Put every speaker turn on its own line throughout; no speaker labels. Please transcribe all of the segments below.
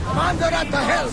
Commander at the helm!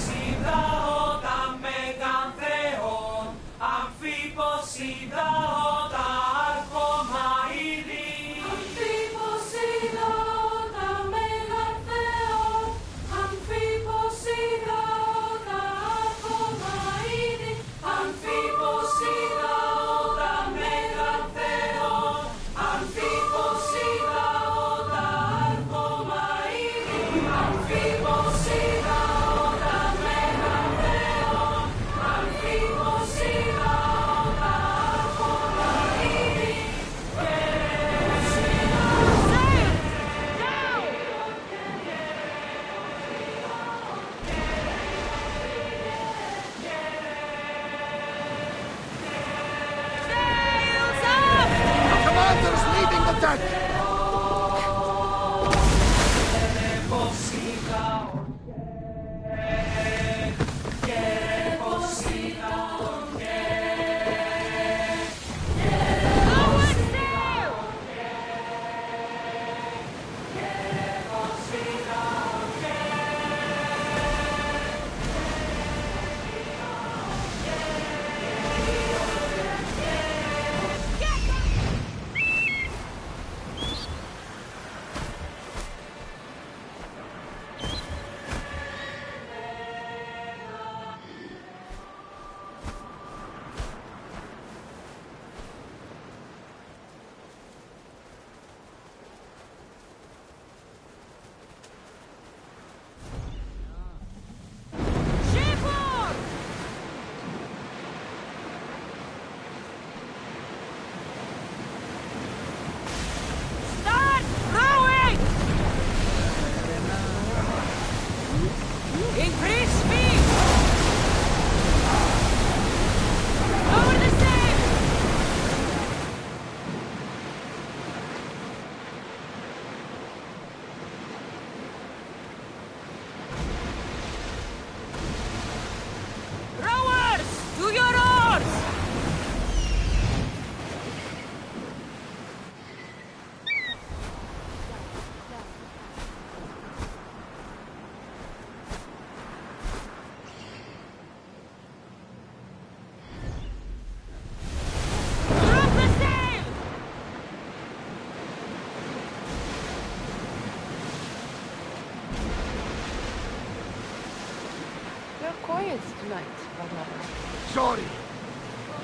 Sorry.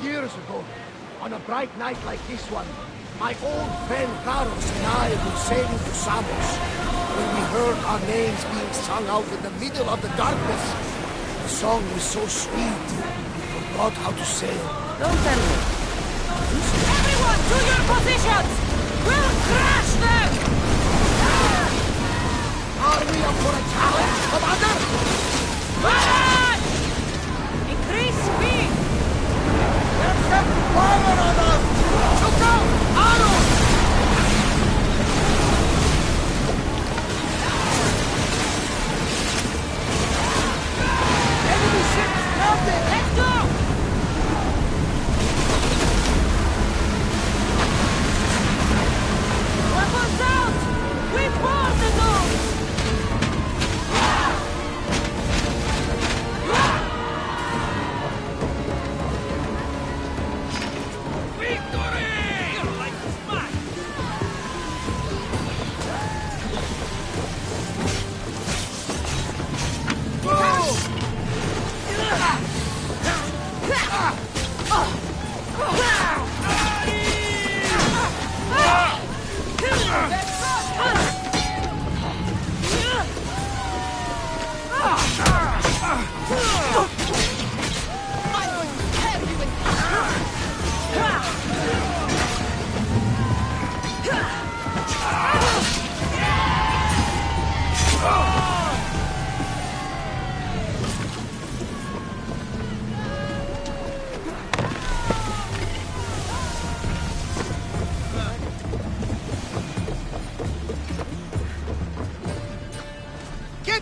Years ago, on a bright night like this one, my old friend Carlos and I were sailing to Samos. When we heard our names being sung out in the middle of the darkness, the song was so sweet, we forgot how to sail.
Don't tell me. Everyone, to your positions! We'll crash them!
Are we up for a challenge, Commander?
Run! Increase speed!
Let's set fire on us! Look out! Arrows! Enemy ships landing!
Let's go! Weapons out! We board the dogs!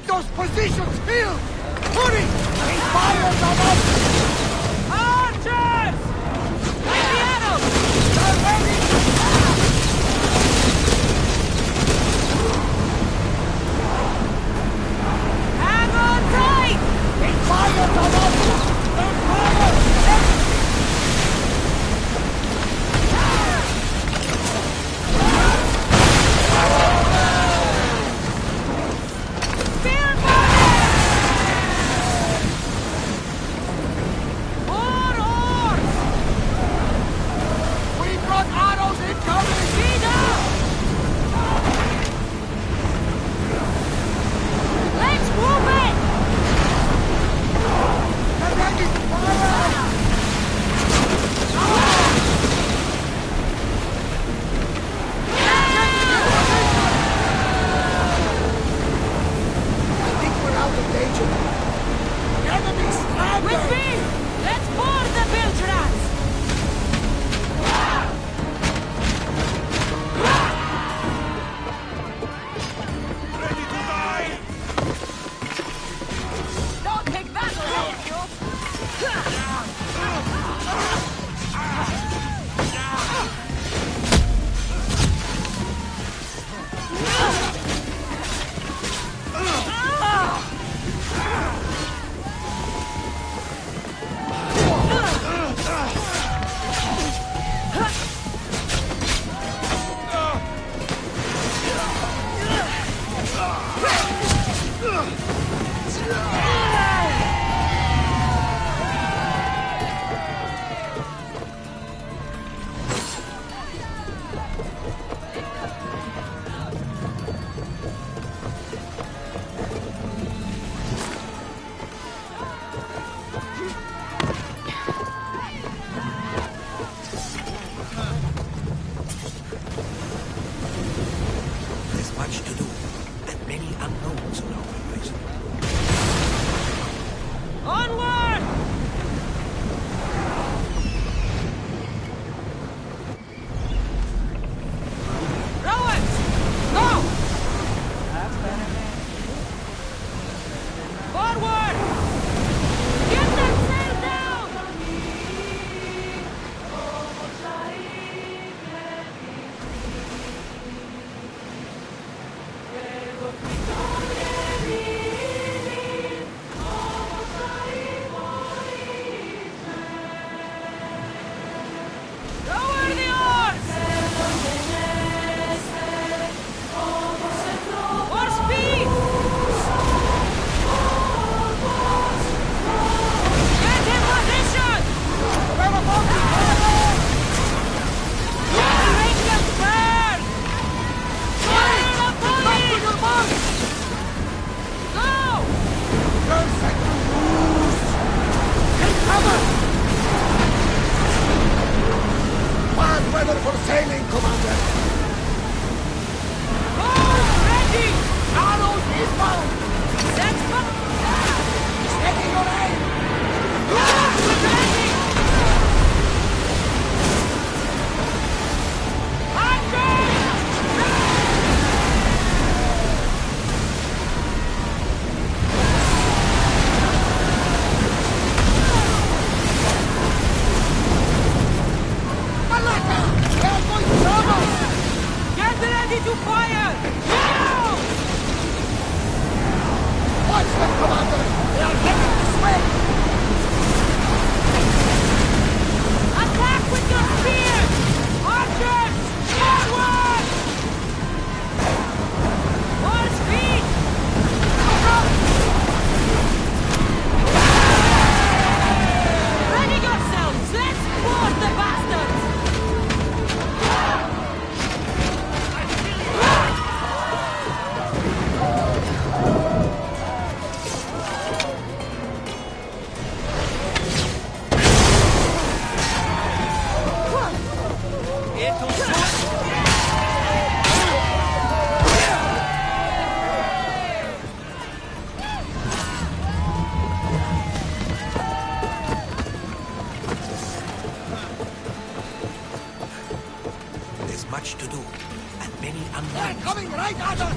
Those positions filled! Hurry! They fired on us!
Archers! Take the arrows!
There's much to do, and many unknowns on our horizon.
Onward! Rowers! Go! Forward! Get that sail down! Lower the oars! More speed! Get in position! Let the Rangers burn! Fire the police! Go!
Your second moves! Take cover! Bad weather for sailing, Commander!
Boat ready!
Arrows inbound!
Set for...
Steady your aim!
Ready!
Malaka! They are going to rob us!
Get ready to fire! Now!
Watch them, Commander! They are heading this way!
Attack with your spears! Archers! Forward! More speed! Ready yourselves! Let's board the bastards!
There's much to do, and many
They're
unknowns.
coming right at us!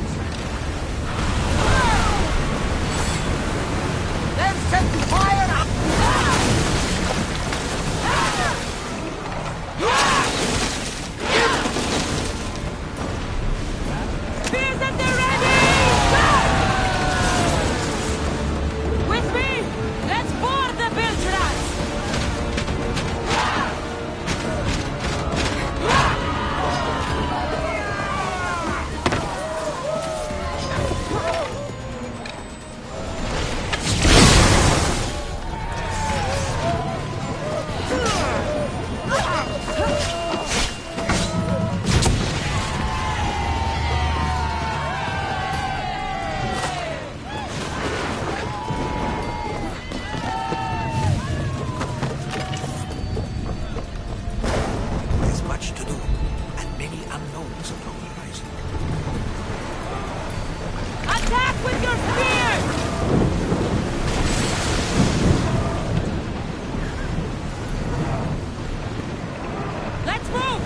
They're set to fire up!
Spears at the ready! With me! Let's board the bilge rats!
There's much to do, and many unknowns on our horizon.
Attack with your spears! Let's move!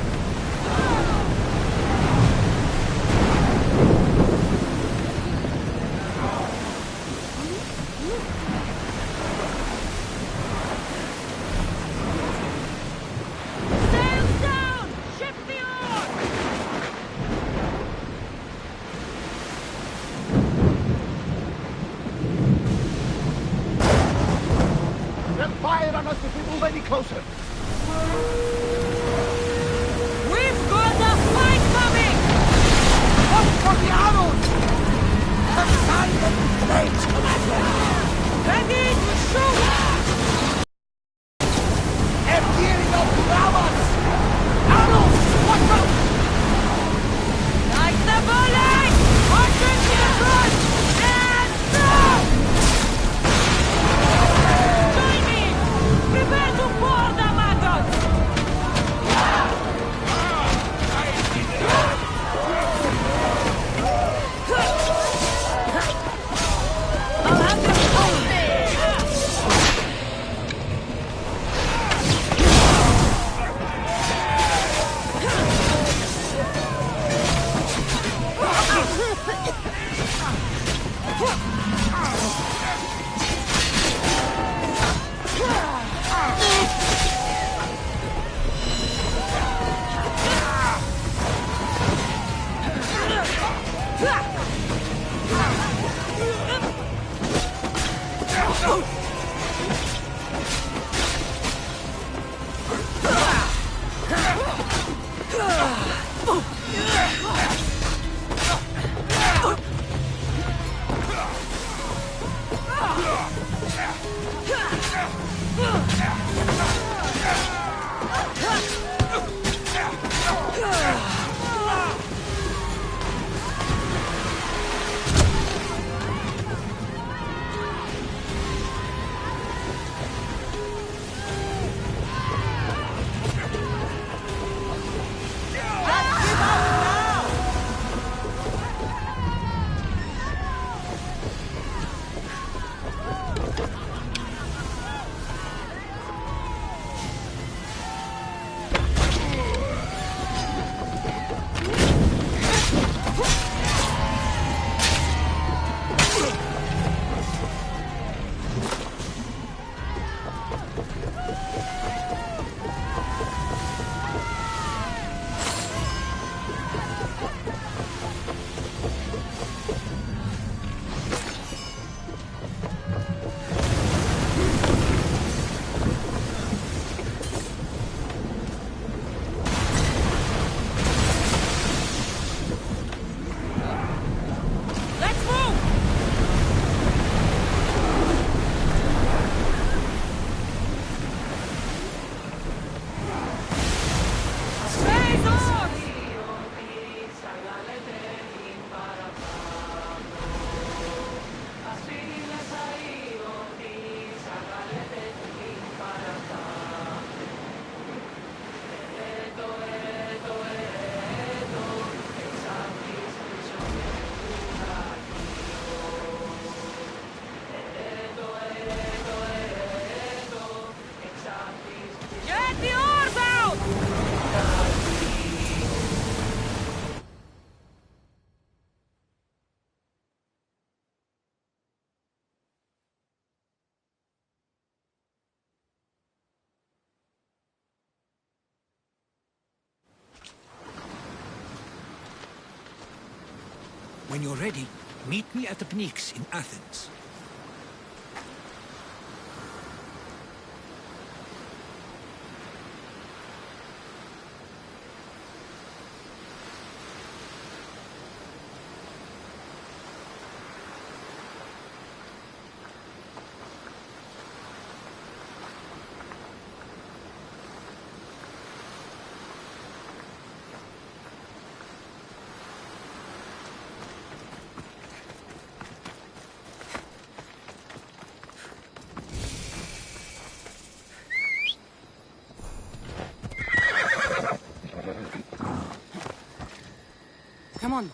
Sails down! Shift the oars!
They'll fire on us if we move any closer!
We've got a fight coming!
Look for the arrows! The silent flames, Commander!
Ready to shoot!
They're gearing up to grab us! Arrows! Watch out!
When you're ready, meet me at the Pnyx in Athens.
Come on.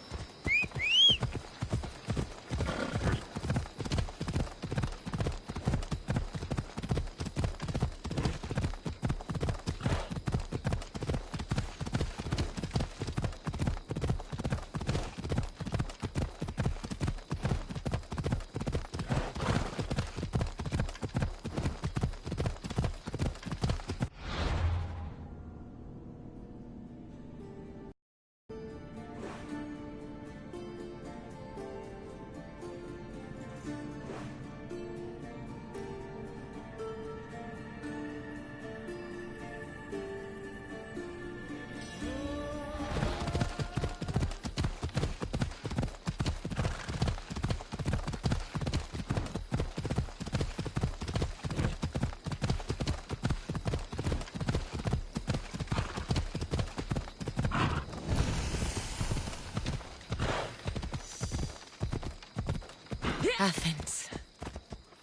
Athens.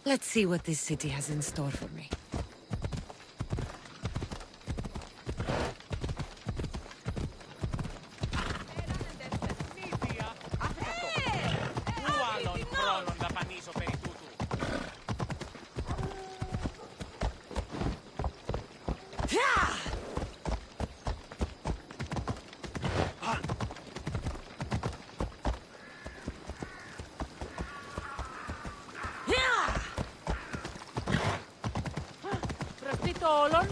Let's see what this city has in store for me. Prostitolon?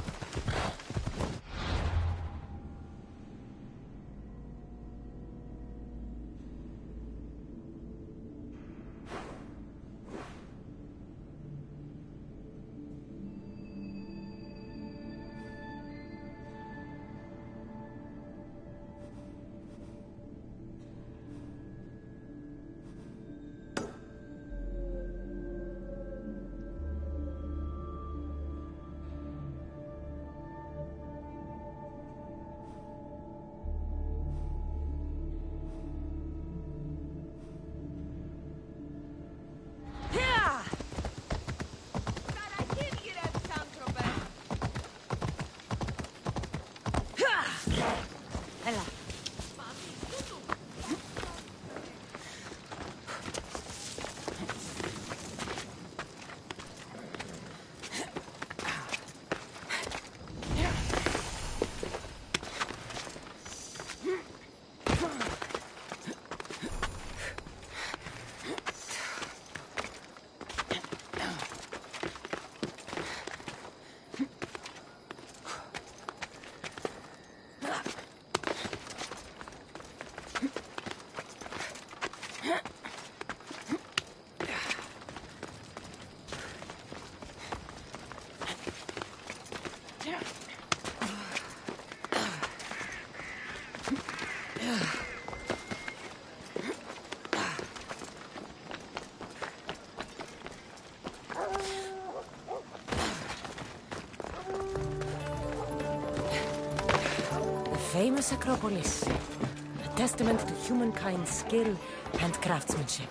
Famous Acropolis, a testament to humankind's skill and craftsmanship.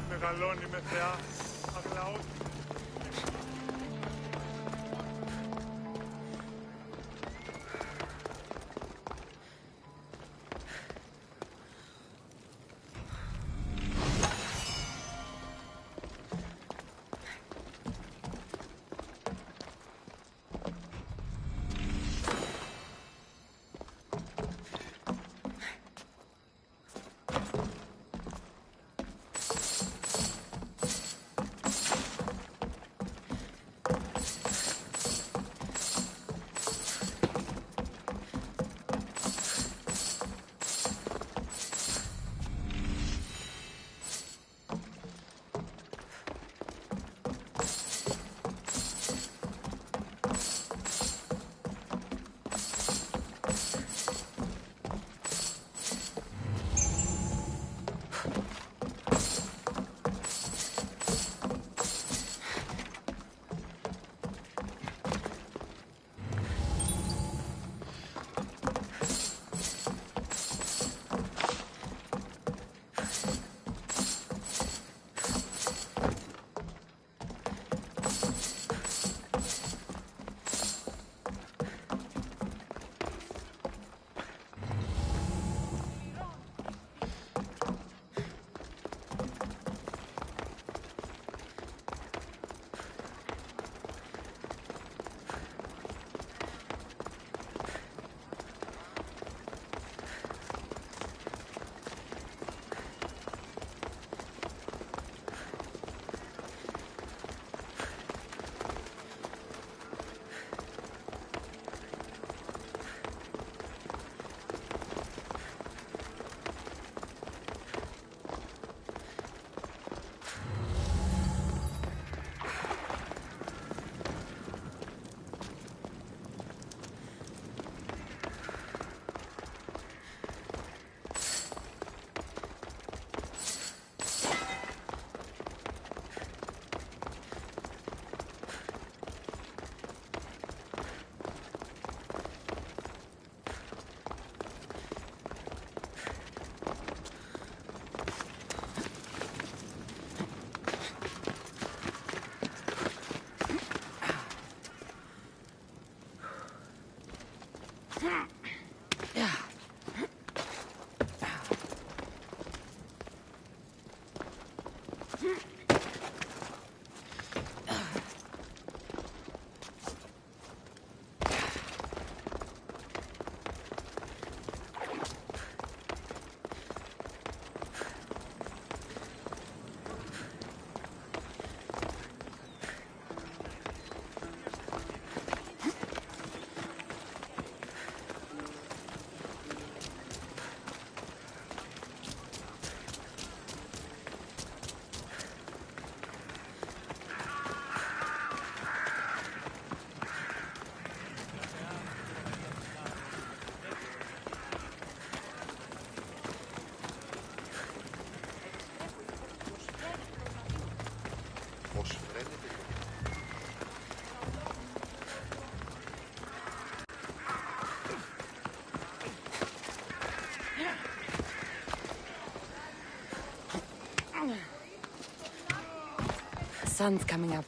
Μεγαλώνει με θεά, αγλαώτη.
sun's coming up.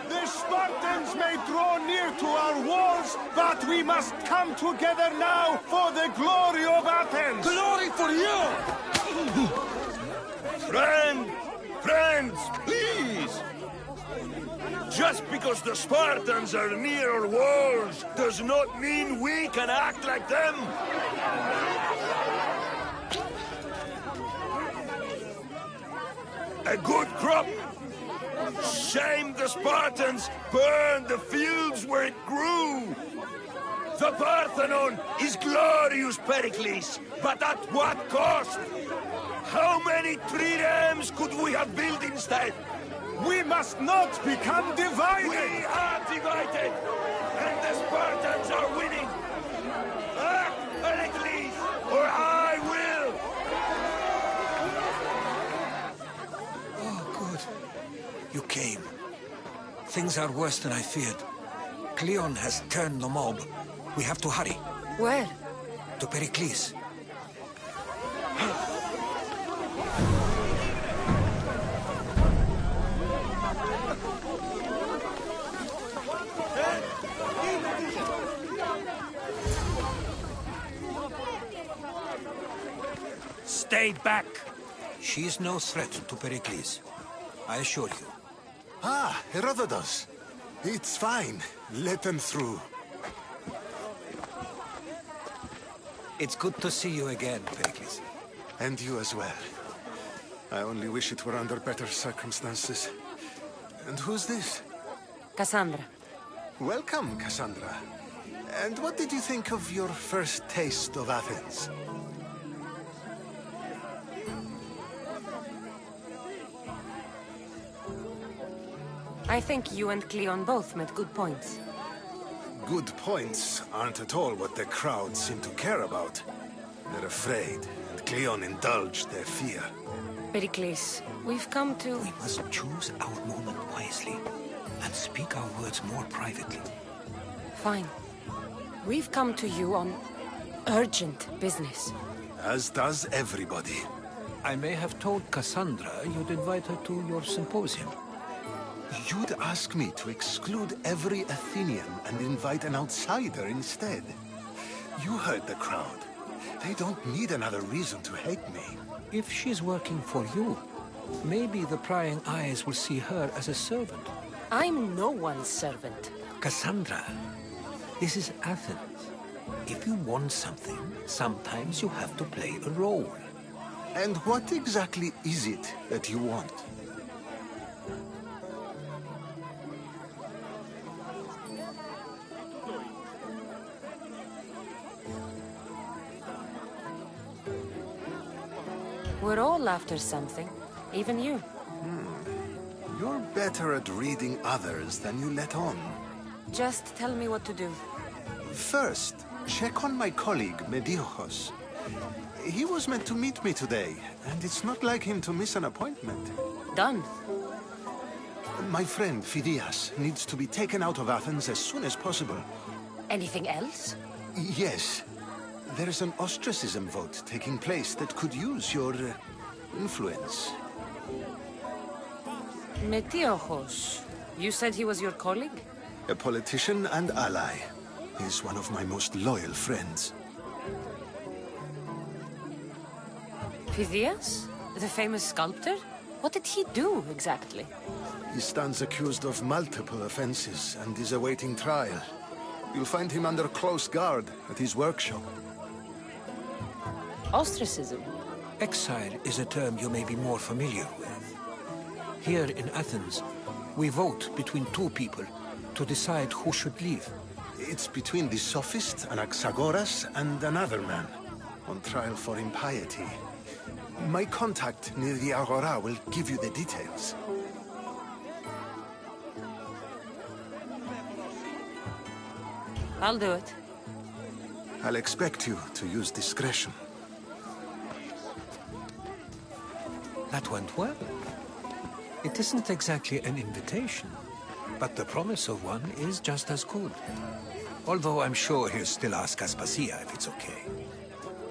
The Spartans may draw near to our walls, but we must come together now for the glory of Athens!
Glory for you!
Friends, please! Just because the Spartans are near our walls does not mean we can act like them! A good crop! Shame the Spartans burned the fields where it grew! The Parthenon is glorious, Pericles, but at what cost? How many triremes could we have built instead?
We must not become divided!
We are divided, and the Spartans are winning! Act, Pericles, or I will!
Oh, good. You came. Things are worse than I feared. Cleon has turned the mob. We have to hurry.
Where?
To Pericles. Stay back! She is no threat to Pericles. I assure you.
Ah, Herodotus. It's fine. Let them through.
It's good to see you again, Pericles.
And you as well. I only wish it were under better circumstances. And who's this?
Cassandra.
Welcome, Cassandra. And what did you think of your first taste of Athens?
I think you and Cleon both made good points.
Good points aren't at all what the crowd seem to care about. They're afraid, and Cleon indulged their fear.
Pericles, we've come to...
We must choose our moment wisely, and speak our words more privately.
Fine. We've come to you on urgent business.
As does everybody.
I may have told Cassandra you'd invite her to your symposium.
You'd ask me to exclude every Athenian and invite an outsider instead. You heard the crowd. They don't need another reason to hate me.
If she's working for you, maybe the prying eyes will see her as a servant.
I'm no one's servant.
Cassandra, this is Athens. If you want something, sometimes you have to play a role.
And what exactly is it that you want?
We're all after something. Even you.
You're better at reading others than you let on.
Just tell me what to do.
First, check on my colleague, Mediochos. He was meant to meet me today, and it's not like him to miss an appointment.
Done.
My friend, Phidias, needs to be taken out of Athens as soon as possible.
Anything else?
Yes.
There's an ostracism vote taking place that could use your influence.
Metiochos. You said he was your colleague?
A politician and ally. He's one of my most loyal friends.
Phidias? The famous sculptor? What did he do, exactly?
He stands accused of multiple offenses and is awaiting trial. You'll find him under close guard at his workshop.
Ostracism?
Exile is a term you may be more familiar with. Here in Athens, we vote between two people to decide who should leave.
It's between the sophist Anaxagoras and another man, on trial for impiety. My contact near the Agora will give you the details.
I'll do it.
I'll expect you to use discretion.
That went well. It isn't exactly an invitation, but the promise of one is just as good. Although I'm sure he'll still ask Aspasia if it's okay.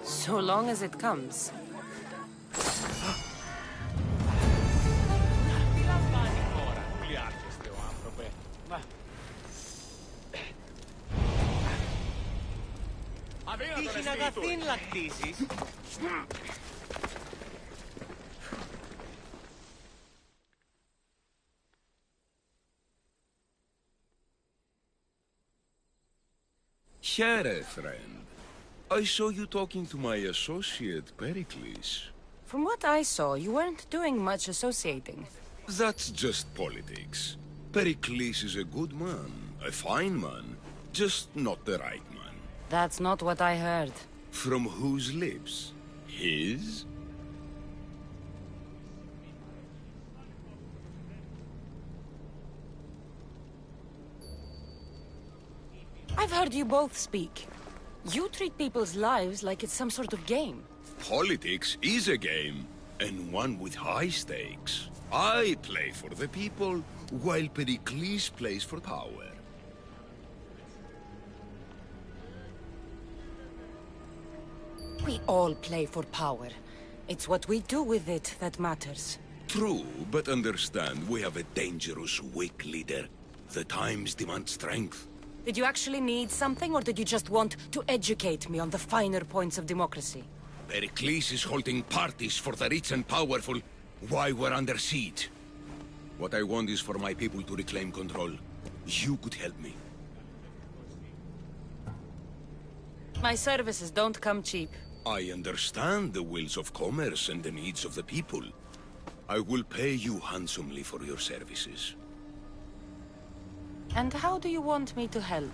So long as it comes.
Τύχει αγαθήν λακτήσεις.
Here, friend. I saw you talking to my associate, Pericles.
From what I saw, you weren't doing much associating.
That's just politics. Pericles is a good man, a fine man, just not the right man.
That's not what I heard.
From whose lips? His?
I've heard you both speak. You treat people's lives like it's some sort of game.
Politics is a game, and one with high stakes. I play for the people, while Pericles plays for power.
We all play for power. It's what we do with it that matters.
True, but understand, we have a dangerous, weak leader. The times demand strength.
Did you actually need something, or did you just want to educate me on the finer points of democracy?
Pericles is holding parties for the rich and powerful while we're under siege. What I want is for my people to reclaim control. You could help me.
My services don't come cheap.
I understand the wills of commerce and the needs of the people. I will pay you handsomely for your services.
And how do you want me to help?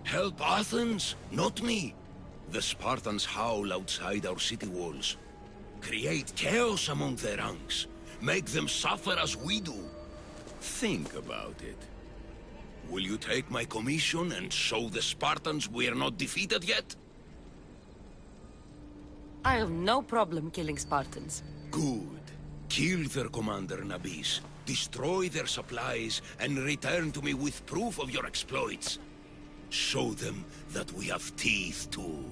Help Athens, not me. The Spartans howl outside our city walls. Create chaos among their ranks. Make them suffer as we do. Think about it. Will you take my commission and show the Spartans we are not defeated yet?
I have no problem killing Spartans.
Good. Kill their commander Nabis. Destroy their supplies and return to me with proof of your exploits. Show them that we have teeth too.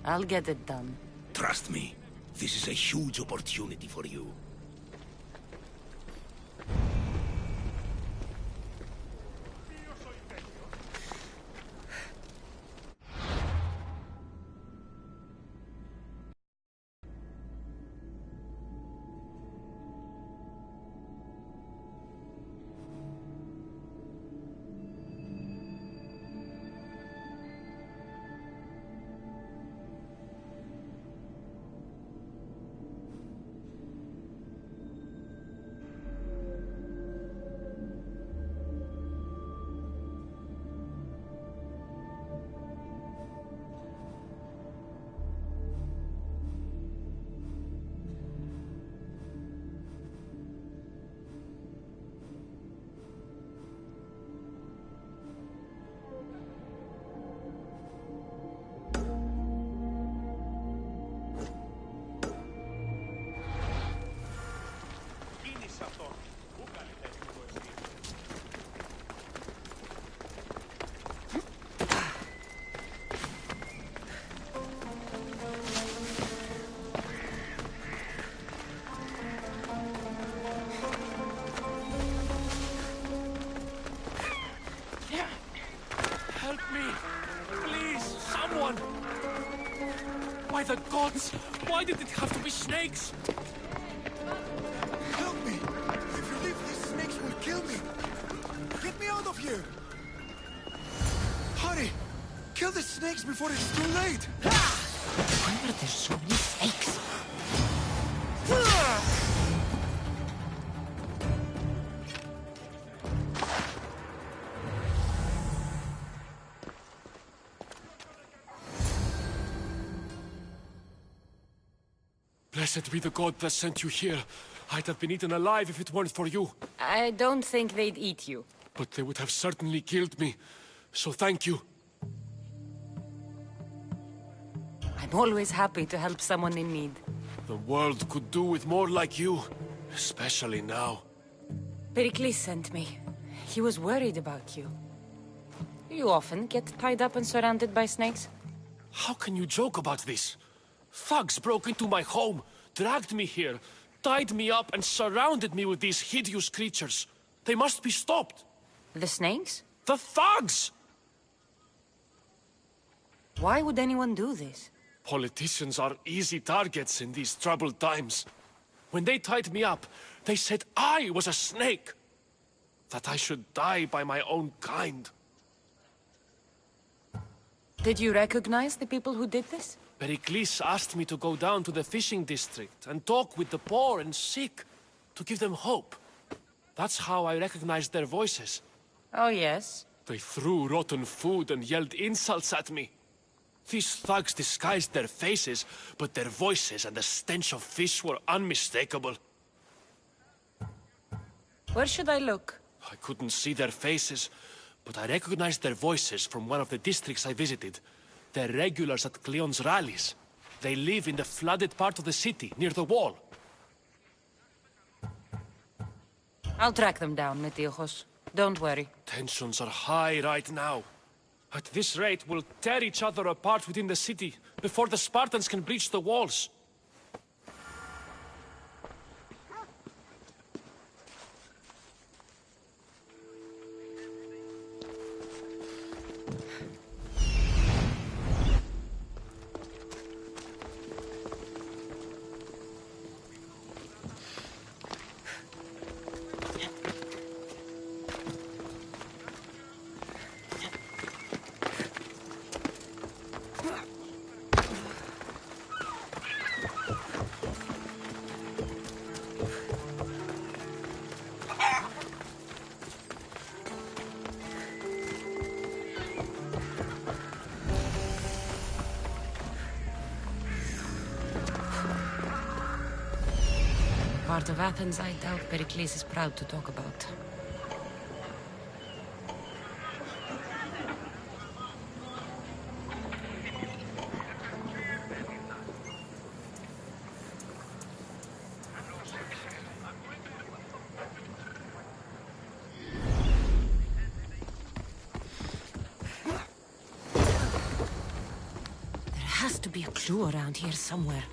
I'll get it done.
Trust me, this is a huge opportunity for you.
By the gods! Why did it have to be snakes?
Help me! If you leave, these snakes will kill me! Get me out of here! Hurry! Kill the snakes before it's too late!
Why are there so many snakes?
Blessed be the god that sent you here. I'd have been eaten alive if it weren't for you.
I don't think they'd eat you.
But they would have certainly killed me. So thank you.
I'm always happy to help someone in need.
The world could do with more like you. Especially now.
Pericles sent me. He was worried about you. You often get tied up and surrounded by snakes?
How can you joke about this? Thugs broke into my home, dragged me here, tied me up and surrounded me with these hideous creatures. They must be stopped.
The snakes?
The thugs!
Why would anyone do this?
Politicians are easy targets in these troubled times. When they tied me up, they said I was a snake. That I should die by my own kind.
Did you recognize the people who did this?
Pericles asked me to go down to the fishing district and talk with the poor and sick, to give them hope. That's how I recognized their voices.
Oh, yes?
They threw rotten food and yelled insults at me. These thugs disguised their faces, but their voices and the stench of fish were unmistakable.
Where should I look?
I couldn't see their faces, but I recognized their voices from one of the districts I visited. They're regulars at Cleon's rallies. They live in the flooded part of the city, near the wall.
I'll track them down, Metiochos. Don't worry.
Tensions are high right now. At this rate, we'll tear each other apart within the city, before the Spartans can breach the walls.
Part of Athens I doubt Pericles is proud to talk about. There has to be a clue around here somewhere.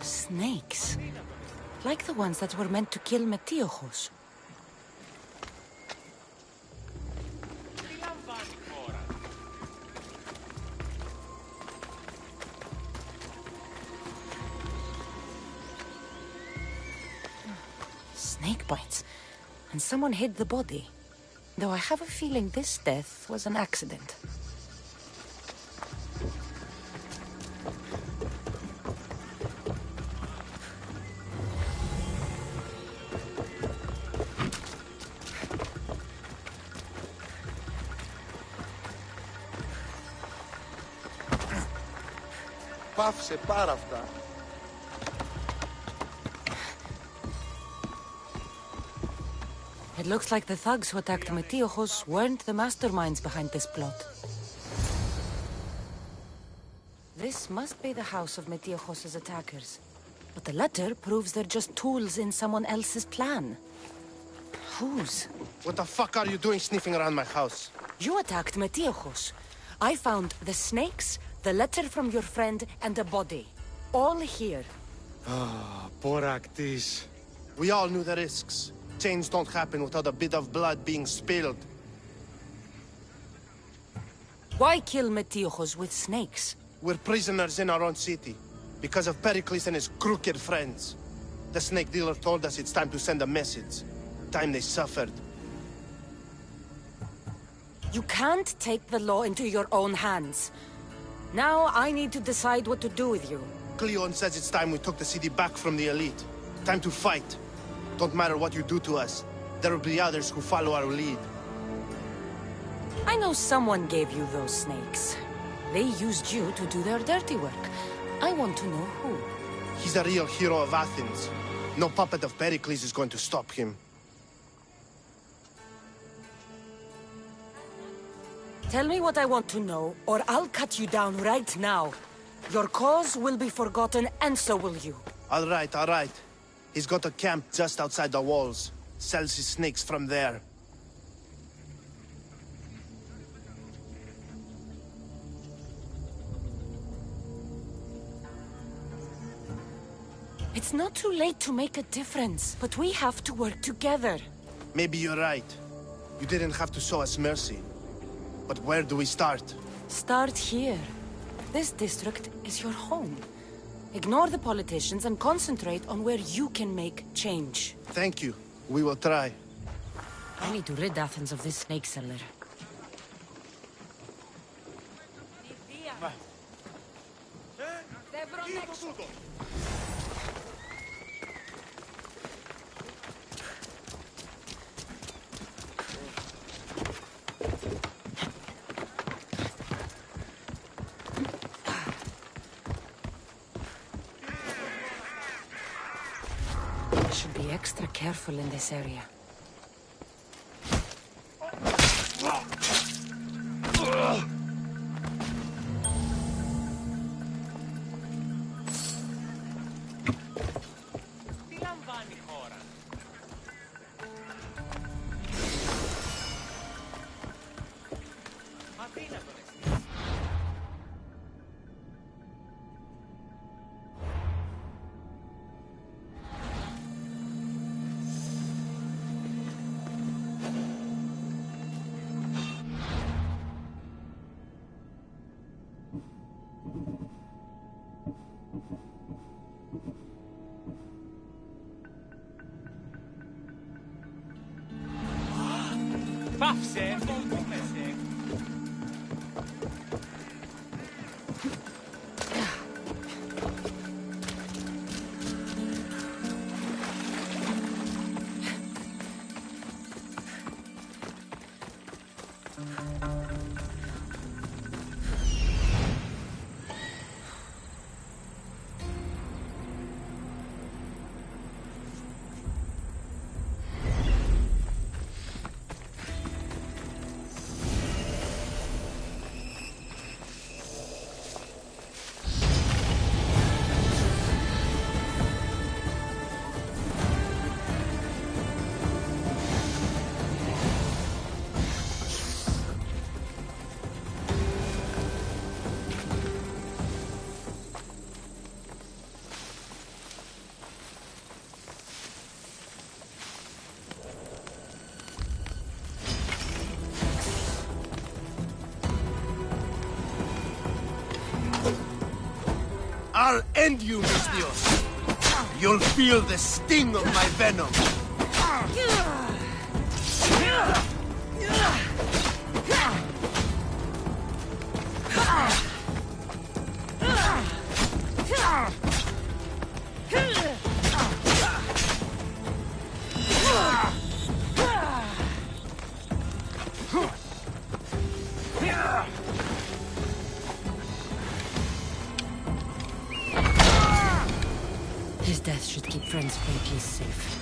Snakes. Like the ones that were meant to kill Metiochos. Snake bites. And someone hid the body. Though I have a feeling this death was an accident.
Πάυσε πάρα αυτά.
It looks like the thugs who attacked Metiochos weren't the masterminds behind this plot. This must be the house of Metiochos' attackers. But the letter proves they're just tools in someone else's plan. Whose?
What the fuck are you doing sniffing around my house?
You attacked Metiochos. I found the snakes, the letter from your friend, and a body. All here.
Poor Actis. We all knew the risks. Change don't happen without a bit of blood being spilled.
Why kill Metiochos with snakes?
We're prisoners in our own city, because of Pericles and his crooked friends. The snake dealer told us it's time to send a message. Time they suffered.
You can't take the law into your own hands. Now I need to decide what to do with you.
Cleon says it's time we took the city back from the elite. Time to fight. Don't matter what you do to us. There will be others who follow our lead.
I know someone gave you those snakes. They used you to do their dirty work. I want to know who.
He's a real hero of Athens. No puppet of Pericles is going to stop him.
Tell me what I want to know, or I'll cut you down right now. Your cause will be forgotten, and so will you.
All right. He's got a camp just outside the walls. Sells his snakes from there.
It's not too late to make a difference, but we have to work together.
Maybe you're right. You didn't have to show us mercy. But where do we start?
Start here. This district is your home. Ignore the politicians and concentrate on where you can make change.
Thank you. We will try.
I need to rid Athens of this snake seller. I should be extra careful in this area.
Πάψε, φοβούμεσαι.
I'll end you, Misthios. You'll feel the sting of my venom.
His death should keep friends of Pericles safe.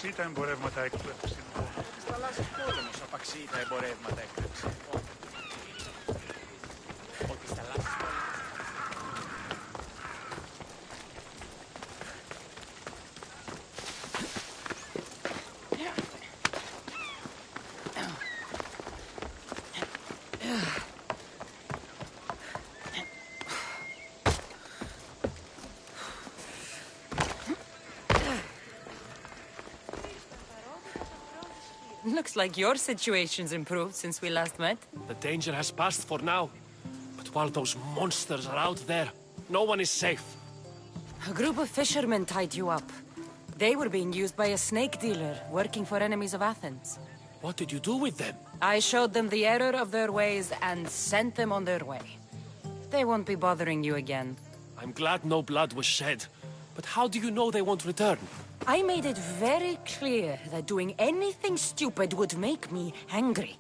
απαξίτα εμπορεύματα έκπλευση.
Της θαλάσσης πόλεμος απαξίει τα εμπορεύματα έκπλευση. Ότι της θαλάσσης πόλεμος.
Looks like your situation's improved since we last met.
The danger has passed for now. But while those monsters are out there, no one is safe.
A group of fishermen tied you up. They were being used by a snake dealer working for enemies of Athens.
What did you do with them?
I showed them the error of their ways and sent them on their way. They won't be bothering you again.
I'm glad no blood was shed. But how do you know they won't return?
I made it very clear that doing anything stupid would make me angry.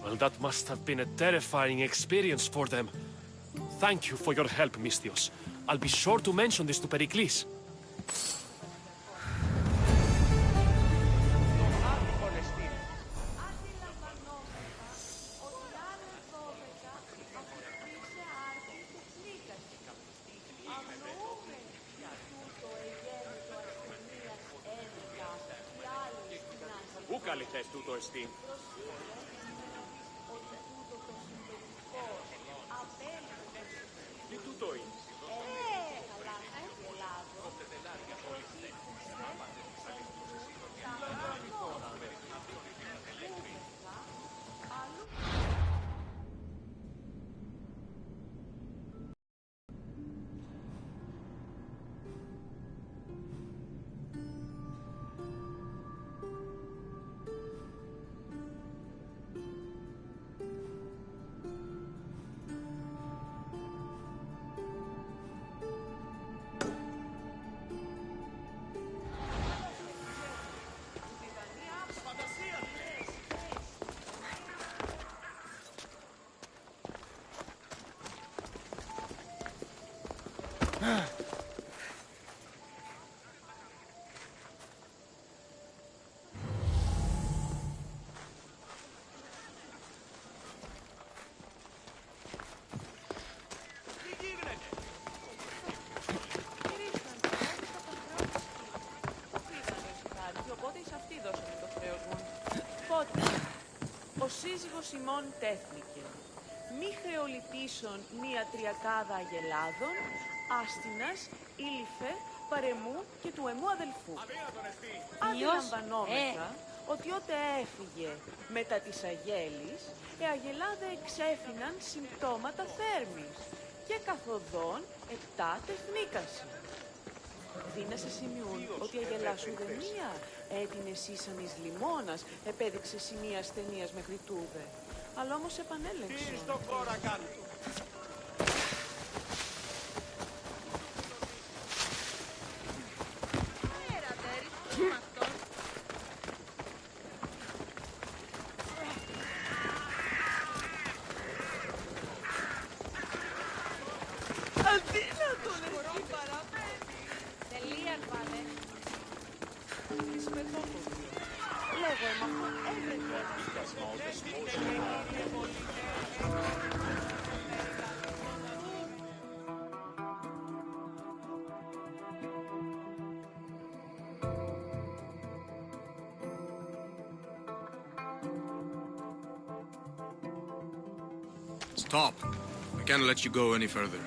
Well, that must have been a terrifying experience for them. Thank you for your help, Misthios. I'll be sure to mention this to Pericles.
Πού καλυθές τούτο εστί? Τι τούτο είναι?
Ο σύζυγος ημών τέθνηκε. Μη χρεολυπήσων μία τριακάδα αγελάδων, άστινας, ήλιφε, παρεμού και του εμού αδελφού. Αντιλαμβανόμεθα ότι ότε έφυγε μετά της αγέλης, αγελάδε εξέφυναν συμπτώματα θέρμης και καθοδόν επτά τεθνίκαση. Δίνα σε σημειούν ότι η αγελά σου δε μία έτεινε σύσαν εις λιμώνας, επέδειξε σημεία ασθενείας μέχρι τούδε. Αλλά όμως επανέλεξε.
Τι στο χώρα κάτω.
Stop. I can't let you go any further.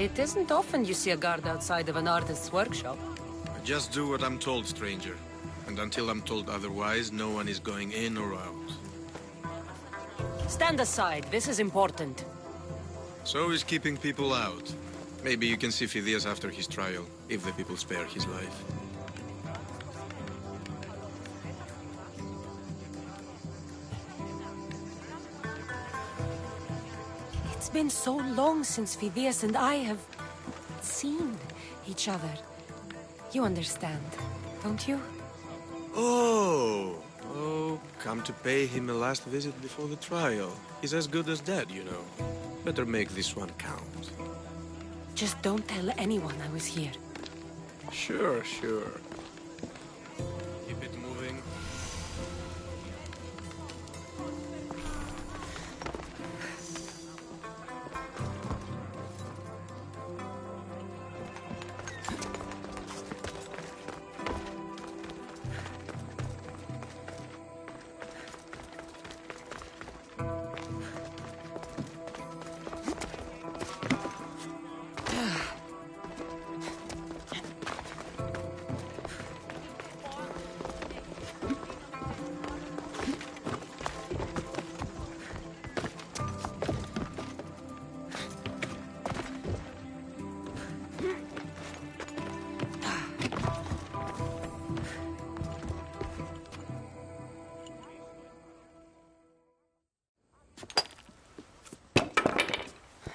It isn't often you see a guard outside of an artist's workshop.
I just do what I'm told, stranger. And until I'm told otherwise, no one is going in or out.
Stand aside. This is important.
So is keeping people out. Maybe you can see Phidias after his trial, if the people spare his life.
It's been so long since Phidias and I have seen each other. You understand, don't you?
Oh, come to pay him a last visit before the trial. He's as good as dead, you know. Better make this one count.
Just don't tell anyone I was here.
Sure, sure. Keep it moving.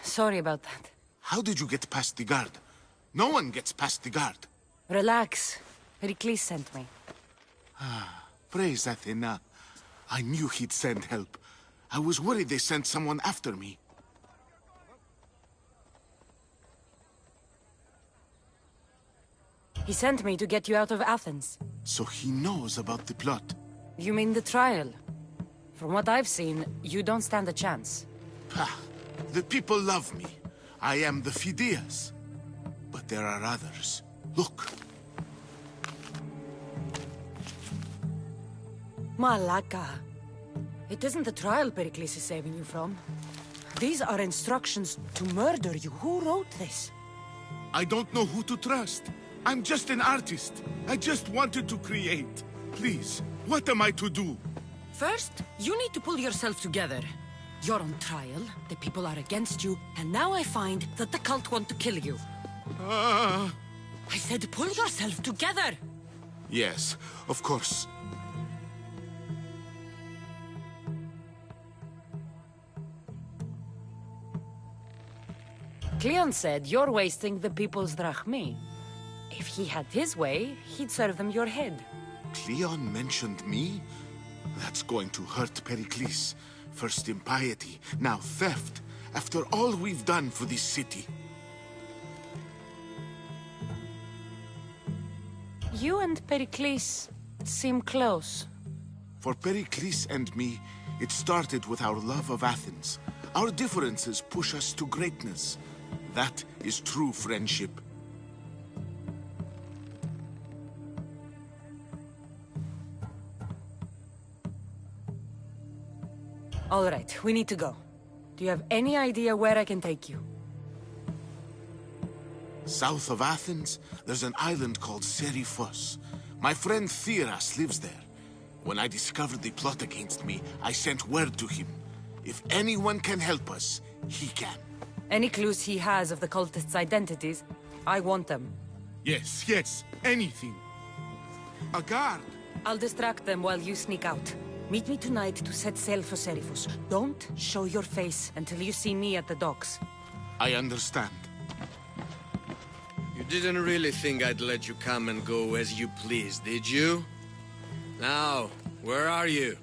Sorry about that.
How did you get past the guard? No one gets past the guard.
Relax. Pericles sent me.
Praise Athena. I knew he'd send help. I was worried they sent someone after me.
He sent me to get you out of Athens.
So he knows about the plot.
You mean the trial? From what I've seen, you don't stand a chance.
Pah. The people love me. I am the Phidias. But there are others. Look.
Malaka. It isn't the trial Pericles is saving you from. These are instructions to murder you. Who wrote this?
I don't know who to trust. I'm just an artist. I just wanted to create. Please, what am I to do?
First, you need to pull yourself together. You're on trial, the people are against you, and now I find that the cult want to kill you. I said pull yourself together!
Yes, of course.
Cleon said you're wasting the people's drachmi. If he had his way, he'd serve them your head.
Cleon mentioned me? That's going to hurt Pericles. First impiety, now theft. After all we've done for this city.
You and Pericles seem close.
For Pericles and me, it started with our love of Athens. Our differences push us to greatness. That is true friendship.
All right, we need to go. Do you have any idea where I can take you?
South of Athens, there's an island called Seriphos. My friend Theras lives there. When I discovered the plot against me, I sent word to him. If anyone can help us, he can.
Any clues he has of the cultists' identities, I want them.
Yes, yes, anything. A guard!
I'll distract them while you sneak out. Meet me tonight to set sail for Seriphos. Don't show your face until you see me at the docks.
I understand.
You didn't really think I'd let you come and go as you please, did you? Now, where are you?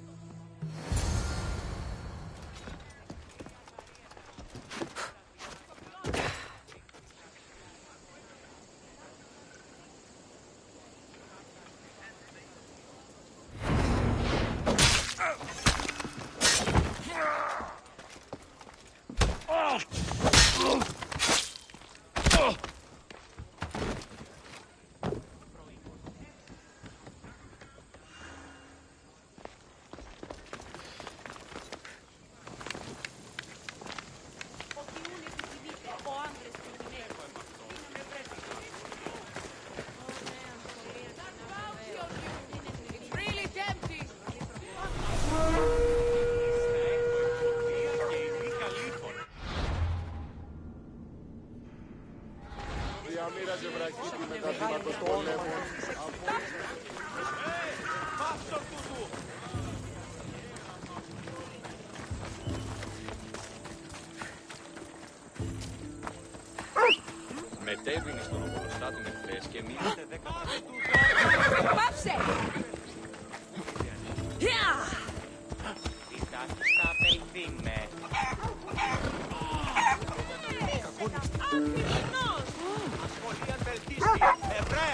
Μετέβηνε στον οπλοστάτων εχθές και μείνετε 10...
Πάψε!
Τι τάχιστα απελθύνε. Αμφιλινός! Ασχολίαν βελτίστη, ευρέ!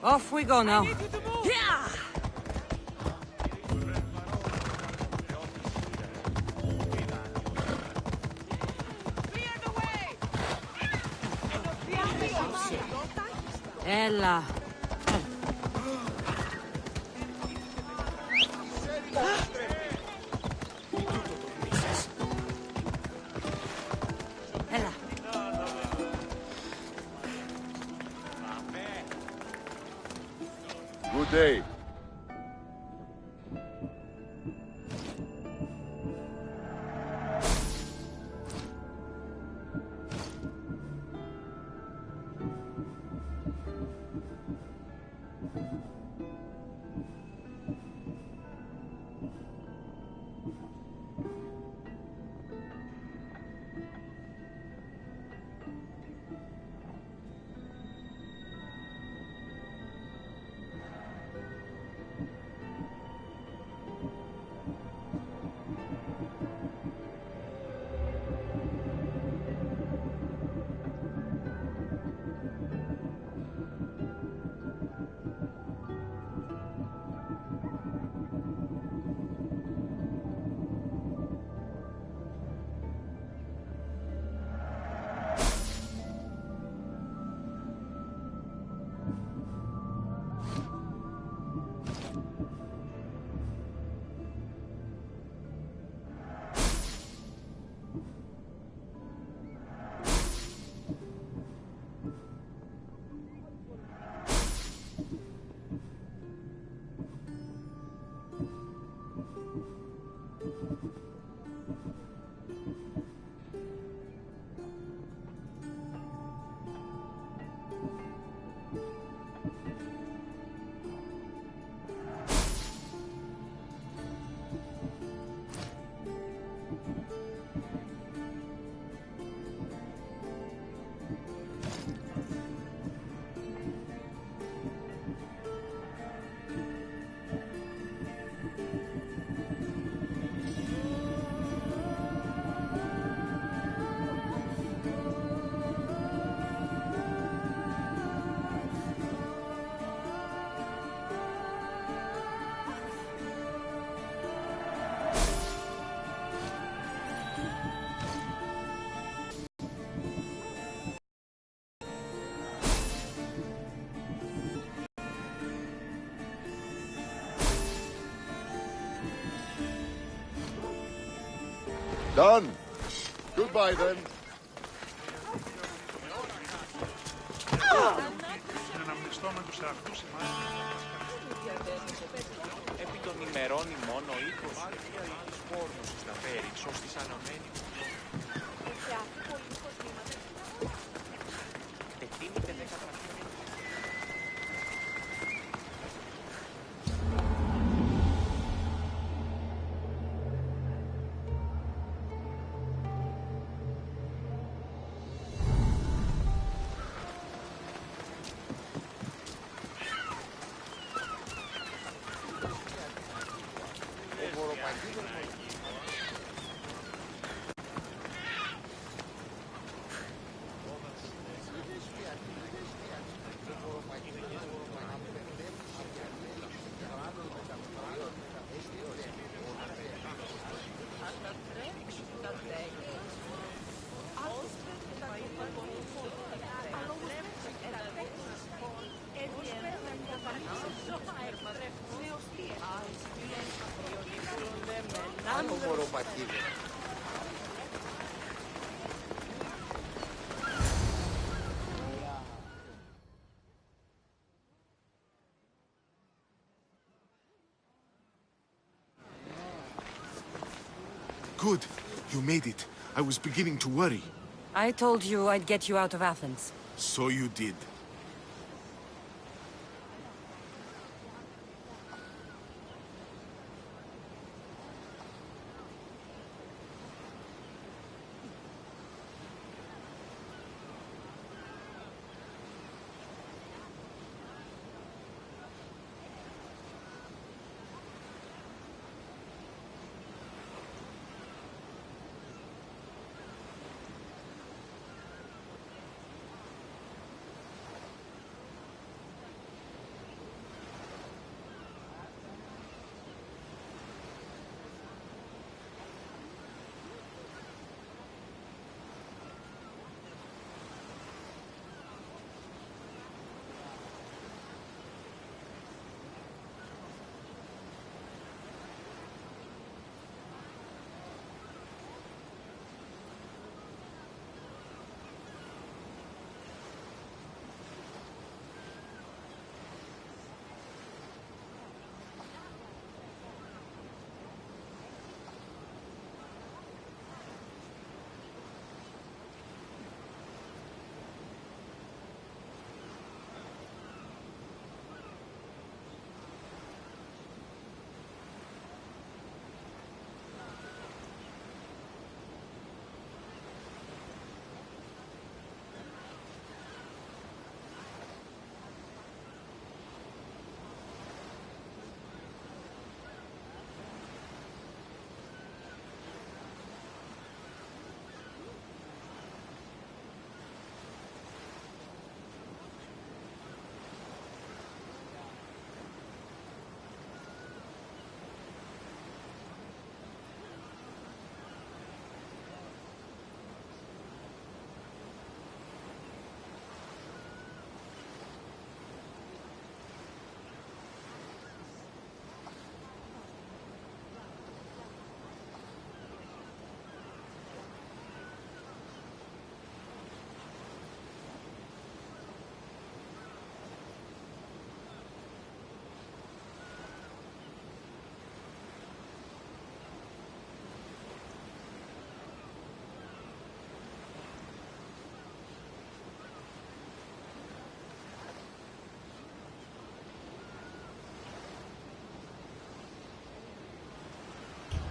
Off we go now. Yeah! Ella. Ella.
Good day. Done. Goodbye, then.
Επί των ημερών μόνο 20 πόρνους στα φέρει, σωστής αναμένη. Ετοίμητε 10 φραγμένα.
Good. You made it. I was beginning to worry.
I told you I'd get you out of Athens.
So you did.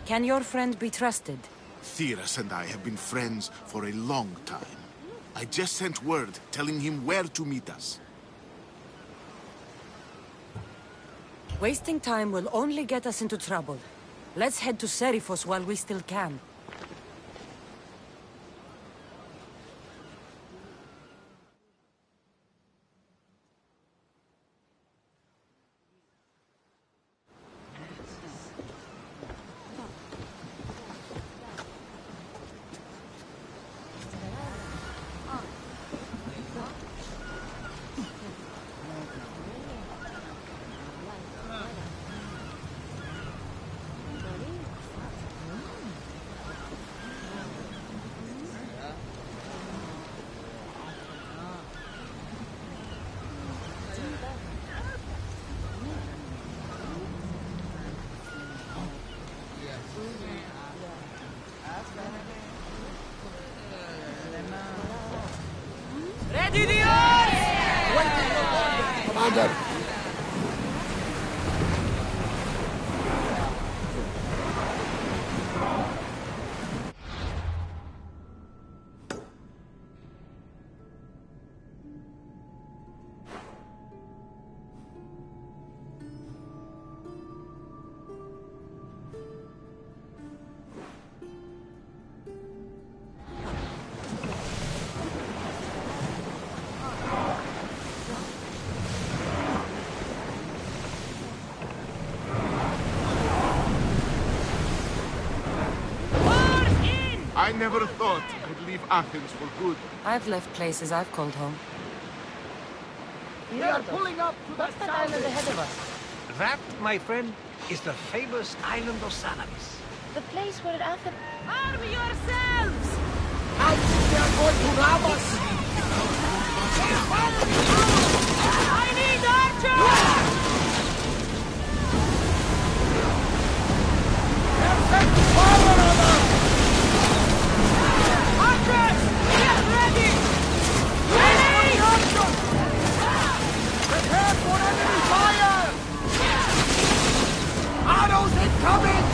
Can your friend be trusted?
Theras and I have been friends for a long time. I just sent word telling him where to meet us.
Wasting time will only get us into trouble. Let's head to Serifos while we still can.
Ready the arms! Waiting your order, Commander!
I never thought I'd leave Athens for good.
I've left places I've called home.
We are pulling up to
What's that island ahead of us?
That, my friend, is the famous island of Salamis.
The place where Athens...
Arm yourselves!
I think they are going to rob us!
I need archers!
They're set to fire on us!
Archers! Get ready! Ready!
Prepare for enemy fire! Arrows incoming!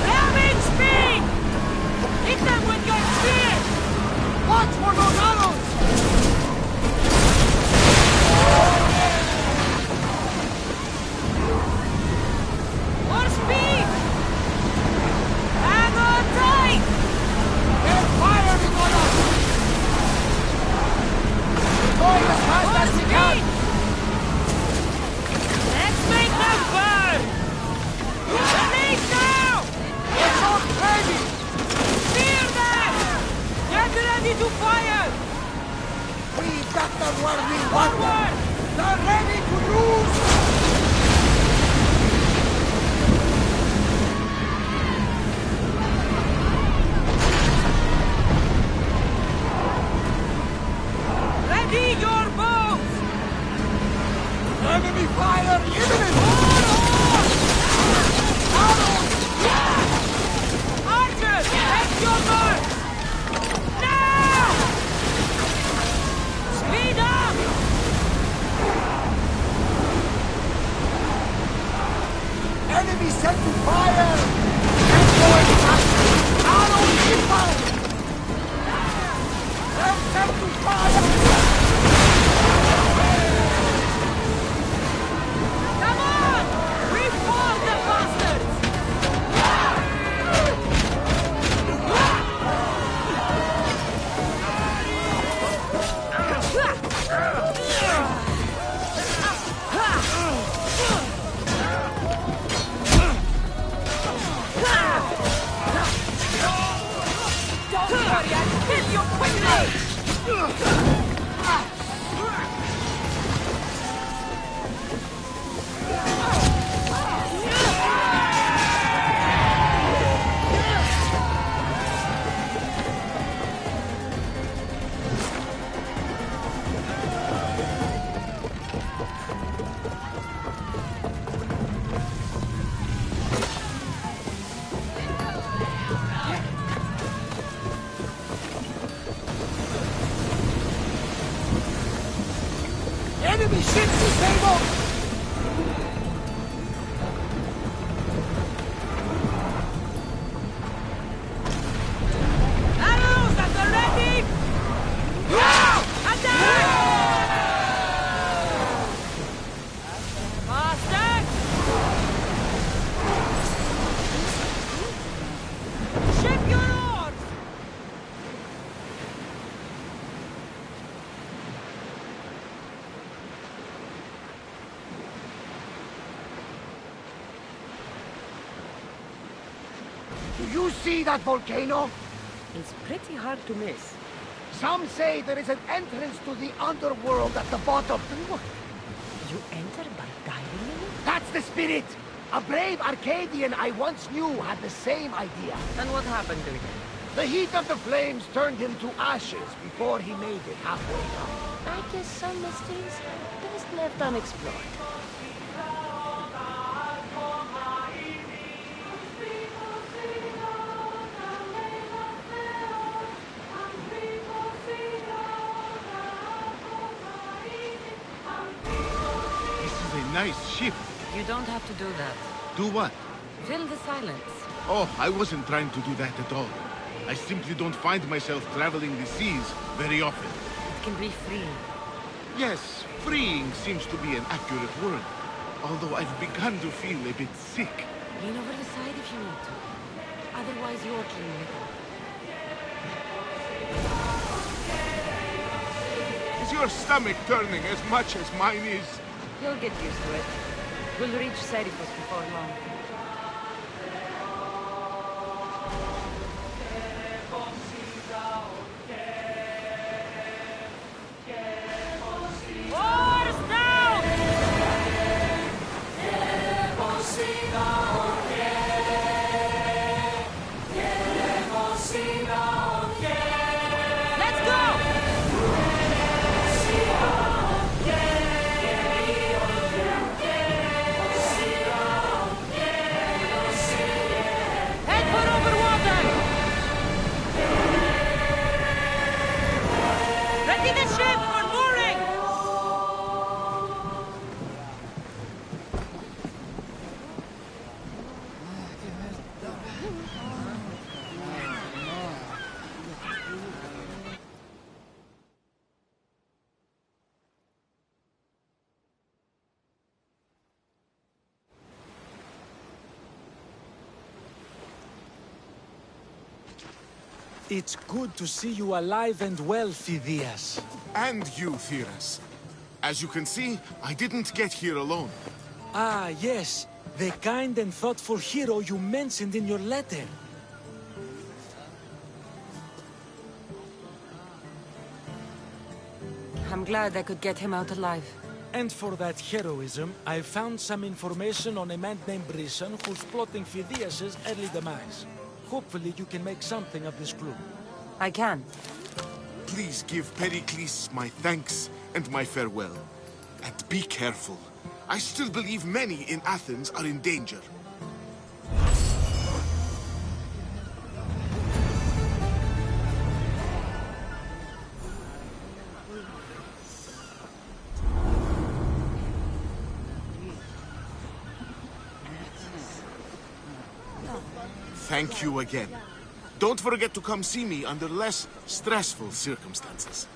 Ramming speed! Hit them with your spear!
Watch for those arrows!
More speed! Hang on tight!
They're firing on us! We're going as fast as we can!
Let's make them burn! Release now!
It's all ready!
Steer them! Get ready to fire!
We got them where we want them! They're ready to lose!
Ready your bows!
Enemy fire imminent!
Archers, take your mark! Now! Speed up!
Enemy set to fire! And going fast! Arrows inbound! They're set to fire!
Come on! We fought the bastards! Don't worry, I'll kill you quickly!
Enemy ships disabled! Do you see that volcano?
It's pretty hard to miss.
Some say there is an entrance to the underworld at the bottom.
You enter by diving in it?
That's the spirit! A brave Arcadian I once knew had the same idea.
And what happened to him?
The heat of the flames turned him to ashes before he made it halfway up.
I guess some mysteries are best left unexplored.
This is a nice ship.
You don't have to do that.
Do what?
Fill the silence.
Oh, I wasn't trying to do that at all. I simply don't find myself traveling the seas very often.
It can be freeing.
Yes, freeing seems to be an accurate word. Although I've begun to feel a bit sick.
Lean over the side if you need to. Otherwise, you're clean.
Is your stomach turning as much as mine is?
You'll get used to it. We'll reach Serifos before long.
It's good to see you alive and well, Phidias.
And you, Theras. As you can see, I didn't get here alone.
Ah, yes. The kind and thoughtful hero you mentioned in your letter.
I'm glad I could get him out alive.
And for that heroism, I found some information on a man named Brisson who's plotting Phidias' early demise. Hopefully you can make something of this clue.
I can.
Please give Pericles my thanks and my farewell. And be careful. I still believe many in Athens are in danger. Thank you again. Don't forget to come see me under less stressful circumstances.